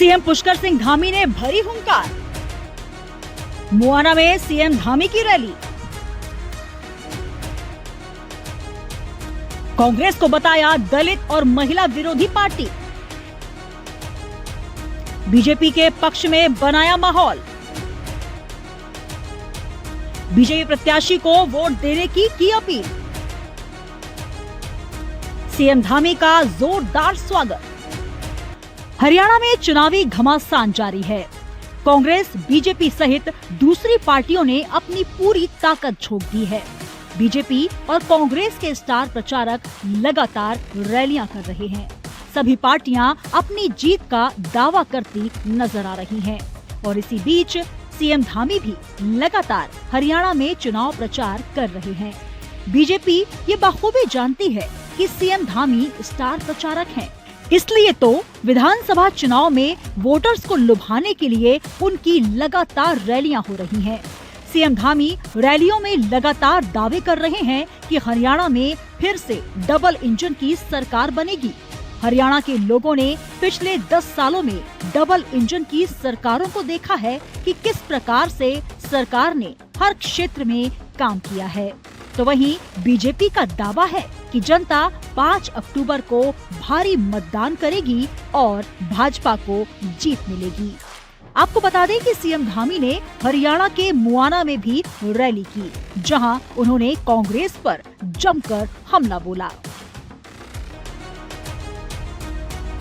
CM Pushkar Singh Dhami ने भरी हुंकार। मुआना में सीएम धामी की रैली। कांग्रेस को बताया दलित और महिला विरोधी पार्टी। बीजेपी के पक्ष में बनाया माहौल। बीजेपी प्रत्याशी को वोट देने की अपील। सीएम धामी का जोरदार स्वागत। हरियाणा में चुनावी घमासान जारी है। कांग्रेस, बीजेपी सहित दूसरी पार्टियों ने अपनी पूरी ताकत झोंक दी है। बीजेपी और कांग्रेस के स्टार प्रचारक लगातार रैलियां कर रहे हैं। सभी पार्टियां अपनी जीत का दावा करती नजर आ रही हैं और इसी बीच सीएम धामी भी लगातार हरियाणा में चुनाव प्रचार कर रहे हैं। बीजेपी ये बखूबी जानती है कि सीएम धामी स्टार प्रचारक हैं, इसलिए तो विधानसभा चुनाव में वोटर्स को लुभाने के लिए उनकी लगातार रैलियां हो रही हैं। सीएम धामी रैलियों में लगातार दावे कर रहे हैं कि हरियाणा में फिर से डबल इंजन की सरकार बनेगी। हरियाणा के लोगों ने पिछले 10 सालों में डबल इंजन की सरकारों को देखा है कि किस प्रकार से सरकार ने हर क्षेत्र में काम किया है। तो वहीं बीजेपी का दावा है कि जनता 5 अक्टूबर को भारी मतदान करेगी और भाजपा को जीत मिलेगी। आपको बता दें कि सीएम धामी ने हरियाणा के मुआना में भी रैली की, जहां उन्होंने कांग्रेस पर जमकर हमला बोला।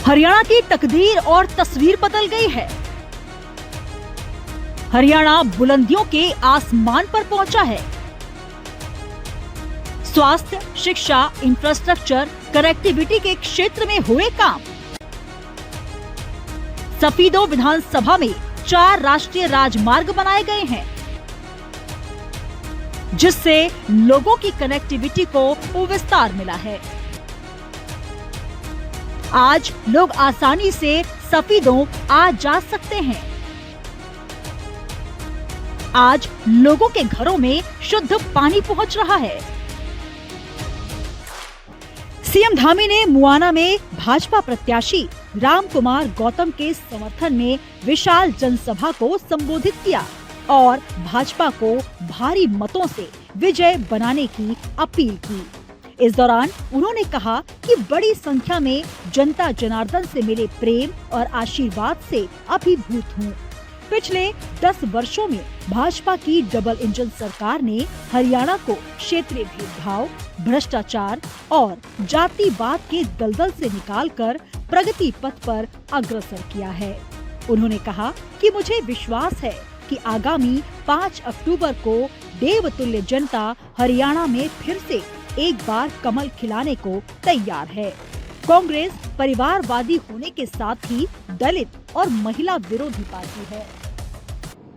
हरियाणा की तकदीर और तस्वीर बदल गई है। हरियाणा बुलंदियों के आसमान पर पहुंचा है। स्वास्थ्य, शिक्षा, इंफ्रास्ट्रक्चर, कनेक्टिविटी के क्षेत्र में हुए काम। सफीदो विधानसभा में 4 राष्ट्रीय राजमार्ग बनाए गए हैं, जिससे लोगों की कनेक्टिविटी को विस्तार मिला है। आज लोग आसानी से सफीदों आ जा सकते हैं। आज लोगों के घरों में शुद्ध पानी पहुंच रहा है। सीएम धामी ने मुआना में भाजपा प्रत्याशी रामकुमार गौतम के समर्थन में विशाल जनसभा को संबोधित किया और भाजपा को भारी मतों से विजय बनाने की अपील की। इस दौरान उन्होंने कहा कि बड़ी संख्या में जनता जनार्दन से मिले प्रेम और आशीर्वाद से अभिभूत हूँ। पिछले 10 वर्षों में भाजपा की डबल इंजन सरकार ने हरियाणा को क्षेत्रीय भेदभाव, भ्रष्टाचार और जातिवाद के दलदल से निकालकर प्रगति पथ पर अग्रसर किया है। उन्होंने कहा कि मुझे विश्वास है कि आगामी 5 अक्टूबर को देवतुल्य जनता हरियाणा में फिर से एक बार कमल खिलाने को तैयार है। कांग्रेस परिवारवादी होने के साथ ही दलित और महिला विरोधी पार्टी है।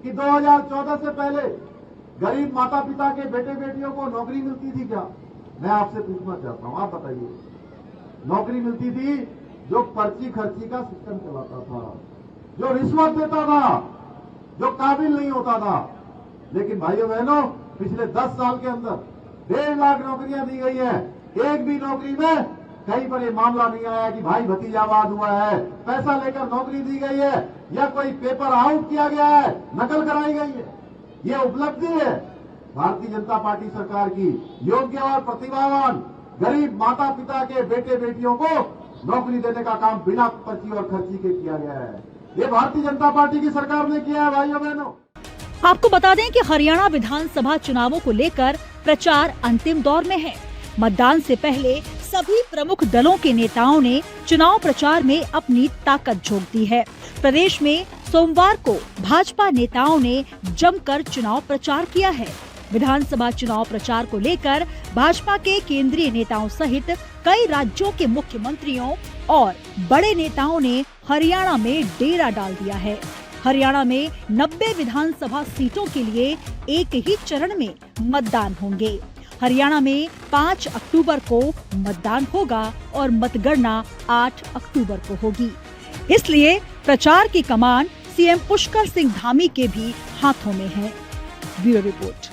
कि 2014 से पहले गरीब माता पिता के बेटे बेटियों को नौकरी मिलती थी क्या? मैं आपसे पूछना चाहता हूं, आप बताइए। नौकरी मिलती थी जो पर्ची खर्ची का सिस्टम चलाता था, जो रिश्वत देता था, जो काबिल नहीं होता था। लेकिन भाइयों बहनों, पिछले 10 साल के अंदर 1.5 लाख नौकरियां दी गई है। एक भी नौकरी में कहीं पर ये मामला नहीं आया कि भाई भतीजावाद हुआ है, पैसा लेकर नौकरी दी गई है या कोई पेपर आउट किया गया है, नकल कराई गई है। ये उपलब्धि है भारतीय जनता पार्टी सरकार की। योग्य और प्रतिभावान गरीब माता पिता के बेटे बेटियों को नौकरी देने का काम बिना पर्ची और खर्ची के किया गया है। ये भारतीय जनता पार्टी की सरकार ने किया है भाइयों बहनों। आपको बता दें कि हरियाणा विधानसभा चुनावों को लेकर प्रचार अंतिम दौर में है। मतदान से पहले सभी प्रमुख दलों के नेताओं ने चुनाव प्रचार में अपनी ताकत झोंक दी है। प्रदेश में सोमवार को भाजपा नेताओं ने जमकर चुनाव प्रचार किया है। विधानसभा चुनाव प्रचार को लेकर भाजपा के केंद्रीय नेताओं सहित कई राज्यों के मुख्यमंत्रियों और बड़े नेताओं ने हरियाणा में डेरा डाल दिया है। हरियाणा में 90 विधानसभा सीटों के लिए एक ही चरण में मतदान होंगे। हरियाणा में 5 अक्टूबर को मतदान होगा और मतगणना 8 अक्टूबर को होगी। इसलिए प्रचार की कमान सीएम पुष्कर सिंह धामी के भी हाथों में है। Bureau report.